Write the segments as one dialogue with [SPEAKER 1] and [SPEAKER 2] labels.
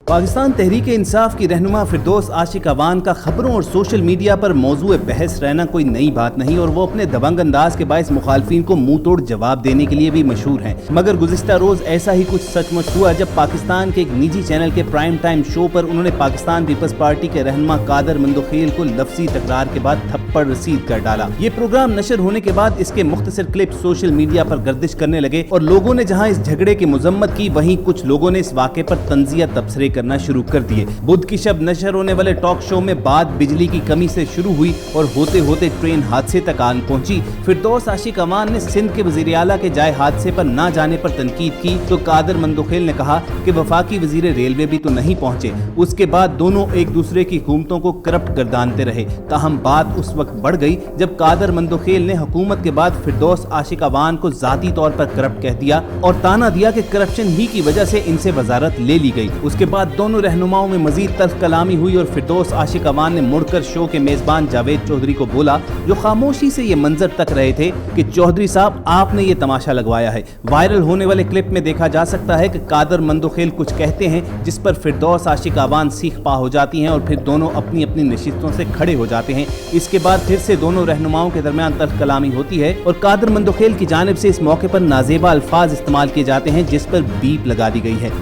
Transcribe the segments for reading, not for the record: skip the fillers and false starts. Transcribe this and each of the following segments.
[SPEAKER 1] पाकिस्तान तहरीक इंसाफ की रहनुमा फिरदौस आशिक अवान का खबरों और सोशल मीडिया पर मौजूद बहस रहना कोई नई बात नहीं और वो अपने दबंग अंदाज के बायस मुखालफिन को मुंह तोड़ जवाब देने के लिए भी मशहूर हैं। मगर गुज़िश्ता रोज ऐसा ही कुछ सचमुच हुआ जब पाकिस्तान के एक निजी चैनल के प्राइम टाइम शो पर उन्होंने पाकिस्तान पीपल्स पार्टी के रहनुमा कादर मंदोखेल को लफ्जी तकरार के बाद थप्पड़ रसीद कर डाला। ये प्रोग्राम नशर होने के बाद इसके मुख्तसर क्लिप सोशल मीडिया पर गर्दिश करने लगे और लोगों ने जहाँ इस झगड़े की मजम्मत की, वहीं कुछ लोगों ने इस वाक़े पर तंजिया तबसरे करना शुरू कर दिए। बुध की शब नशर होने वाले टॉक शो में बात बिजली की कमी से शुरू हुई और होते होते ट्रेन हादसे तक आन पहुंची। फिरदौस आशिक अवान ने सिंध के वजीर आला के जाए हादसे पर ना जाने पर तनकीद की तो कादर मंदोखेल ने कहा कि वफाकी वजीर रेलवे भी तो नहीं पहुंचे। उसके बाद दोनों एक दूसरे की हुकूमतों को करप्ट गर्दानते रहे। ताहम बात उस वक्त बढ़ गई जब कादर मंदोखेल ने हुकूमत के बाद फिरदौस आशिक अवान को जाती तौर पर करप्ट कह दिया और ताना दिया कि करप्शन ही की वजह से इनसे वजारत ले ली गई। उसके बाद दोनों रहनुमाओं में मजीद तल्ख कलामी हुई और फिरदौस आशिक अवान ने मुड़कर शो के मेजबान जावेद चौधरी को बोला, जो खामोशी से ये मंजर तक रहे थे, कि चौधरी साहब आपने ये तमाशा लगवाया है। वायरल होने वाले क्लिप में देखा जा सकता है कि कादर मंदोखेल कुछ कहते हैं जिस पर फिरदौस आशिक अवान सीख पा हो जाती हैं और फिर दोनों अपनी अपनी नशिस्तों से खड़े हो जाते हैं। इसके बाद फिर से दोनों रहनुमाओं के दरमियान तल्ख कलामी होती है और कादर मंदोखेल की जानिब से इस मौके पर नाजेबा अल्फाज इस्तेमाल किए जाते हैं जिस पर बीप लगा दी गई है।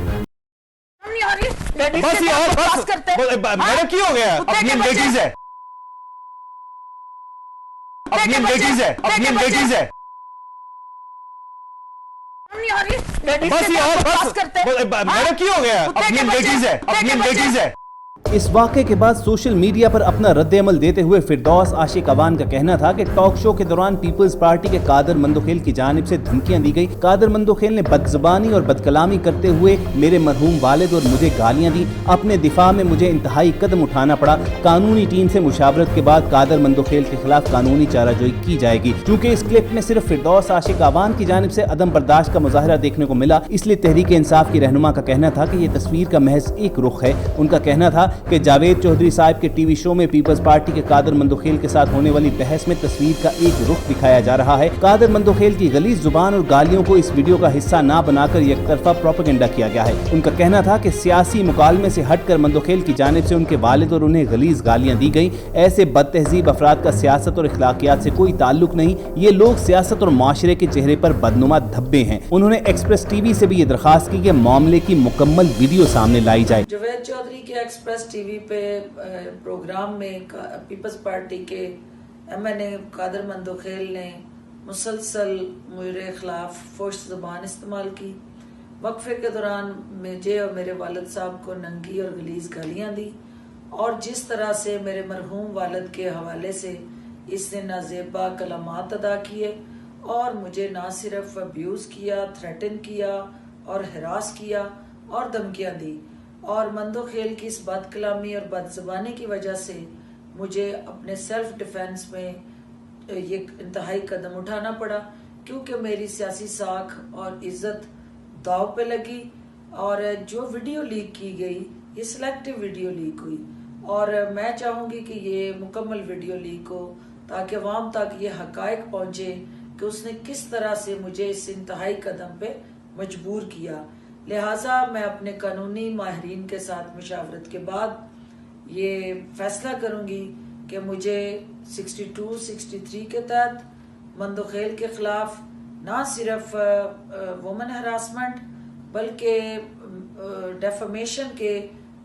[SPEAKER 2] बस यार बस मैडम की हो गया? अपनी लेडीज है, अपनी लेडीज है, अपनी लेडीज है। बस यार बस मैडम की हो गया? अपनी लेडीज है, अपनी लेडीज है।
[SPEAKER 1] इस वाक़े के बाद सोशल मीडिया पर अपना रद्द-ए-अमल देते हुए फिरदौस आशिक अवान का कहना था कि टॉक शो के दौरान पीपल्स पार्टी के कादर मंदोखेल की जानिब से धमकियां दी गई। कादर मंदोखेल ने बदजुबानी और बदकलामी करते हुए मेरे मरहूम वालिद और मुझे गालियां दी। अपने दिफा में मुझे इंतहाई कदम उठाना पड़ा। कानूनी टीम से मुशावरत के बाद कादर मंदोखेल के खिलाफ कानूनी चाराजोई की जाएगी। चूँकि इस क्लिप में सिर्फ फिरदौस आशिक अवान की जानिब से अदम बर्दाश्त का मुजाहरा देखने को मिला, इसलिए तहरीक इंसाफ की रहनुमा का कहना था कि ये तस्वीर का महज एक रुख है। उनका कहना था कि जावेद चौधरी साहब के टीवी शो में पीपल्स पार्टी के कादर मंदोखेल के साथ होने वाली बहस में तस्वीर का एक रुख दिखाया जा रहा है। कादर मंदोखेल की गलीज जुबान और गालियों को इस वीडियो का हिस्सा ना बनाकर एक तरफा प्रोपेगेंडा किया गया है। उनका कहना था कि सियासी मुकालमे से हटकर मंदोखेल की जानिब से उनके वालिद और उन्हें गलीज गालियां दी गई। ऐसे बदतहजीब अफराद का सियासत और इखलाकियात से कोई ताल्लुक नहीं। ये लोग सियासत और माशरे के चेहरे पर बदनुमा धब्बे हैं। उन्होंने एक्सप्रेस टीवी से भी ये दरखास्त की कि मामले की मुकम्मल वीडियो सामने लाई जाए।
[SPEAKER 3] जावेद चौधरी के एक्सप्रेस टीवी पे प्रोग्राम में पीपल्स पार्टी के एमएनए कादर मंदोखेल ने मुसलसल मेरे खिलाफ फोश ज़बान इस्तेमाल की। वक्फे के दौरान मुझे और मेरे वालिद साहब को नंगी और गलीज गालियाँ दी और जिस तरह से मेरे मरहूम वालिद के हवाले से इसने नाजेबा कलामात अदा किए और मुझे ना सिर्फ अब्यूज़ किया, थ्रेटन किया और हरास किया और धमकियाँ दी। और मंदोखेल की इस बदकलामी और बदज़बानी की वजह से मुझे अपने सेल्फ डिफेंस में ये इंतहाई कदम उठाना पड़ा, क्योंकि मेरी सियासी साख और इज्जत दाव पे लगी। और जो वीडियो लीक की गई ये सिलेक्टिव वीडियो लीक हुई और मैं चाहूँगी कि ये मुकम्मल वीडियो लीक हो ताकि अवाम तक ये हक़ाइक़ पहुँचे कि उसने किस तरह से मुझे इस इंतहाई कदम पे मजबूर किया। लिहाजा मैं अपने कानूनी माहिरीन के साथ मशावरत के बाद ये फैसला करूंगी कि मुझे 62-63 के तहत मंदोखेल के खिलाफ ना सिर्फ वुमन हरासमेंट बल्कि डेफमेशन के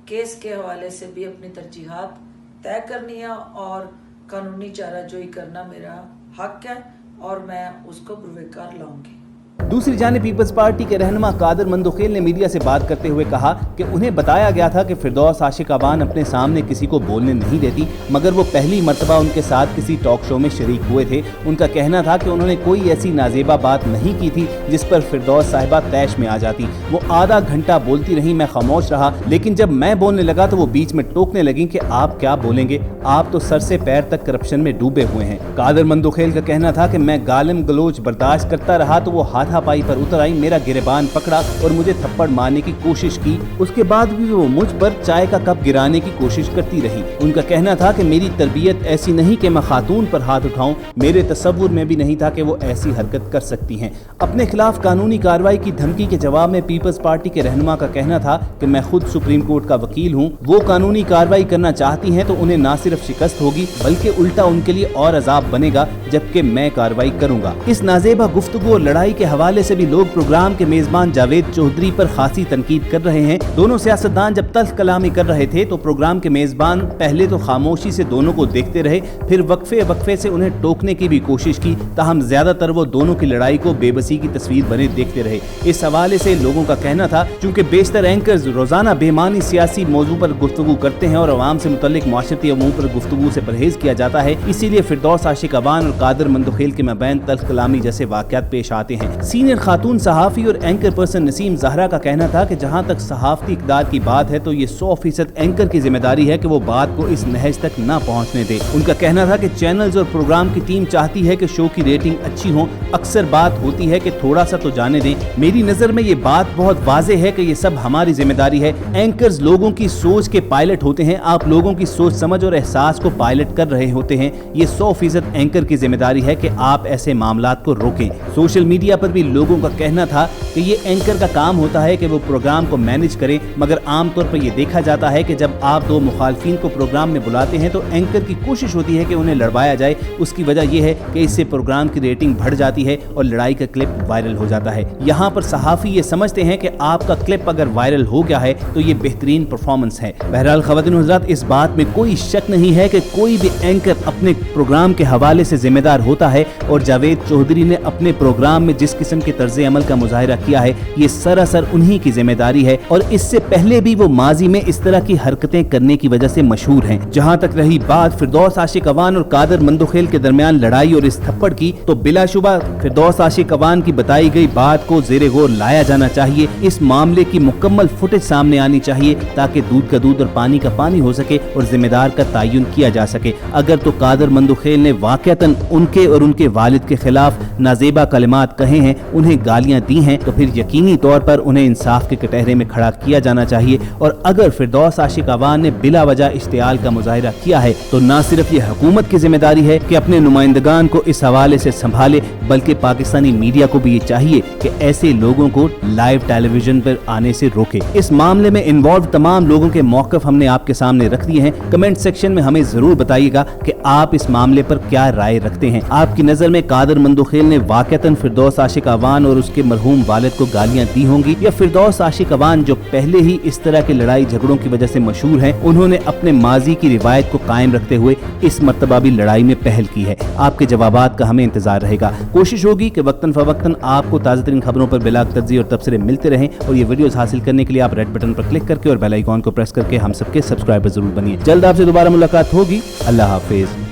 [SPEAKER 3] केस के हवाले से भी अपनी तरजीहात तय करनी है और कानूनी चाराजोई करना मेरा हक है और मैं उसको पुरवेकार लाऊंगी।
[SPEAKER 1] दूसरी जानिब पीपल्स पार्टी के रहनुमा कादर मंदोखेल ने मीडिया से बात करते हुए कहा कि उन्हें बताया गया था कि फिरदौस आशिक अवान अपने सामने किसी को बोलने नहीं देती, मगर वो पहली मर्तबा उनके साथ किसी टॉक शो में शरीक हुए थे। उनका कहना था कि उन्होंने कोई ऐसी नाजेबा बात नहीं की थी जिस पर फिरदौस साहिबा तैश में आ जाती। वो आधा घंटा बोलती रही, मैं खामोश रहा, लेकिन जब मैं बोलने लगा तो वो बीच में टोकने लगी कि आप क्या बोलेंगे, आप तो सर से पैर तक करप्शन में डूबे हुए हैं। कादर मंदोखेल का कहना था कि मैं गालिम गलोच बर्दाश्त करता रहा तो वो हाथ हाथापाई पर उतर आई, मेरा गिरेबान पकड़ा और मुझे थप्पड़ मारने की कोशिश की। उसके बाद भी वो मुझ पर चाय का कप गिराने की कोशिश करती रही। उनका कहना था कि मेरी तरबियत ऐसी नहीं कि मैं खातून पर हाथ उठाऊं, मेरे तसव्वुर में भी नहीं था कि वो ऐसी हरकत कर सकती हैं। अपने खिलाफ कानूनी कार्रवाई की धमकी के जवाब में पीपल्स पार्टी के रहनुमा का कहना था कि मैं खुद सुप्रीम कोर्ट का वकील हूं, वो कानूनी कार्रवाई करना चाहती हैं तो उन्हें ना सिर्फ शिकस्त होगी बल्कि उल्टा उनके लिए और अजाब बनेगा जबकि मैं कार्रवाई करूंगा। इस नाजेबा गुफ्तगू और लड़ाई के हवाले से भी लोग प्रोग्राम के मेजबान जावेद चौधरी पर खासी तनकीद कर रहे हैं। दोनों सियासतदान जब तल्ख कलामी कर रहे थे तो प्रोग्राम के मेजबान पहले तो खामोशी से दोनों को देखते रहे, फिर वक्फे से उन्हें टोकने की भी कोशिश की, ताहम ज्यादातर वो दोनों की लड़ाई को बेबसी की तस्वीर बने देखते रहे। इस हवाले से लोगों का कहना था चूंकि बेशतर एंकर्स रोजाना बेमानी सियासी मौजू पर गुफ्तगू करते हैं और अवाम से मुतल्लिक माशरती अमूर पर गुफ्तगू से परहेज किया जाता है, इसीलिए फिरदौस आशिक अवान और कादर मंदोखेल के मबैन तल्ख कलामी जैसे वाक़यात पेश आते हैं। सीनियर खातून सहाफ़ी और एंकर पर्सन नसीम ज़हरा का कहना था कि जहाँ तक सहाफ़ती इक़दार की बात है तो ये 100% एंकर की जिम्मेदारी है कि वो बात को इस नहज तक ना पहुँचने दे। उनका कहना था कि चैनल्स और प्रोग्राम की टीम चाहती है कि शो की रेटिंग अच्छी हो, अक्सर बात होती है कि थोड़ा सा तो जाने दें। मेरी नज़र में ये बात बहुत वाज़े है कि ये सब हमारी जिम्मेदारी है। एंकर्स लोगों की सोच के पायलट होते हैं, आप लोगों की सोच समझ और एहसास को पायलट कर रहे होते हैं। ये 100% एंकर की जिम्मेदारी है कि आप ऐसे मामलात को रोकें। सोशल मीडिया पर भी लोगों का कहना था कि ये एंकर का काम होता है कि वो प्रोग्राम को मैनेज करें, मगर आमतौर पर यह देखा जाता है कि जब आप दो मुखालफिन को प्रोग्राम में बुलाते हैं तो एंकर की कोशिश होती है कि उन्हें लड़वाया जाए। उसकी वजह यह है कि इससे प्रोग्राम की रेटिंग बढ़ जाती है और लड़ाई का क्लिप वायरल हो जाता है। यहाँ पर सहाफ़ी ये समझते हैं कि आपका क्लिप अगर वायरल हो गया है तो ये बेहतरीन परफॉर्मेंस है। बहरहाल ख़वातीन व हज़रात, इस बात में कोई शक नहीं है कि कोई भी एंकर अपने प्रोग्राम के हवाले से जिम्मेदार होता है और जावेद चौधरी ने अपने प्रोग्राम में जिस किस्म के तर्ज़े अमल का मुजाहिरा किया है ये सरासर उन्हीं की जिम्मेदारी है और इससे पहले भी वो माजी में इस तरह की हरकतें करने की वजह से मशहूर हैं। जहाँ तक रही बात फिरदौस आशिक अवान और कादर मंदोखेल के दरमियान लड़ाई और इस थप्पड़ की, तो बिलाशुबा फिरदौस आशिक अवान की बताई गई बात को ज़ेरे गौर लाया जाना चाहिए। इस मामले की मुकम्मल फुटेज सामने आनी चाहिए ताकि दूध का दूध और पानी का पानी हो सके और जिम्मेदार का तयन किया जा सके। अगर तो कादर मंदोखेल ने वाक़तन उनके और उनके वालिद के खिलाफ नाजेबा कलिमात कहे हैं, उन्हें गालियां दी हैं, तो फिर यकीनी तौर पर उन्हें इंसाफ के कटहरे में खड़ा किया जाना चाहिए। और अगर फिरदौस आशिक अवान ने बिला वजह इश्तियाल का मुजाहिरा किया है तो न सिर्फ ये हुकूमत की जिम्मेदारी है कि अपने नुमाइंदगान को इस हवाले से संभाले, बल्कि पाकिस्तानी मीडिया को भी ये चाहिए कि ऐसे लोगों को लाइव टेलीविजन पर आने से रोके। इस मामले में इन्वॉल्व तमाम लोगों के मौक़िफ़ हमने आपके सामने रख दिए हैं। कमेंट सेक्शन में हमें जरूर बताइएगा कि आप इस मामले पर क्या राय रखते हैं। आपकी नज़र में कादर मंदोखेल ने वाक़तन फिरदौस आशिक अवान और उसके मरहूम वालिद को गालियां दी होंगी, या फिरदौस आशिक अवान जो पहले ही इस तरह के लड़ाई झगड़ों की वजह से मशहूर हैं, उन्होंने अपने माजी की रिवायत को कायम रखते हुए इस मर्तबा भी लड़ाई में पहल की है। आपके जवाबात का हमें इंतजार रहेगा। कोशिश होगी कि वक्तन फवक्तन आपको ताज़ा तरीन खबरों पर बिलाग तर्जी और तबसरे मिलते रहें। और ये वीडियोस हासिल करने के लिए आप रेड बटन पर क्लिक करके और बेल आइकॉन को प्रेस करके हम सबके सब्सक्राइबर जरूर बनिए। जल्द आपसे दोबारा मुलाकात होगी। अल्लाह हाफिज।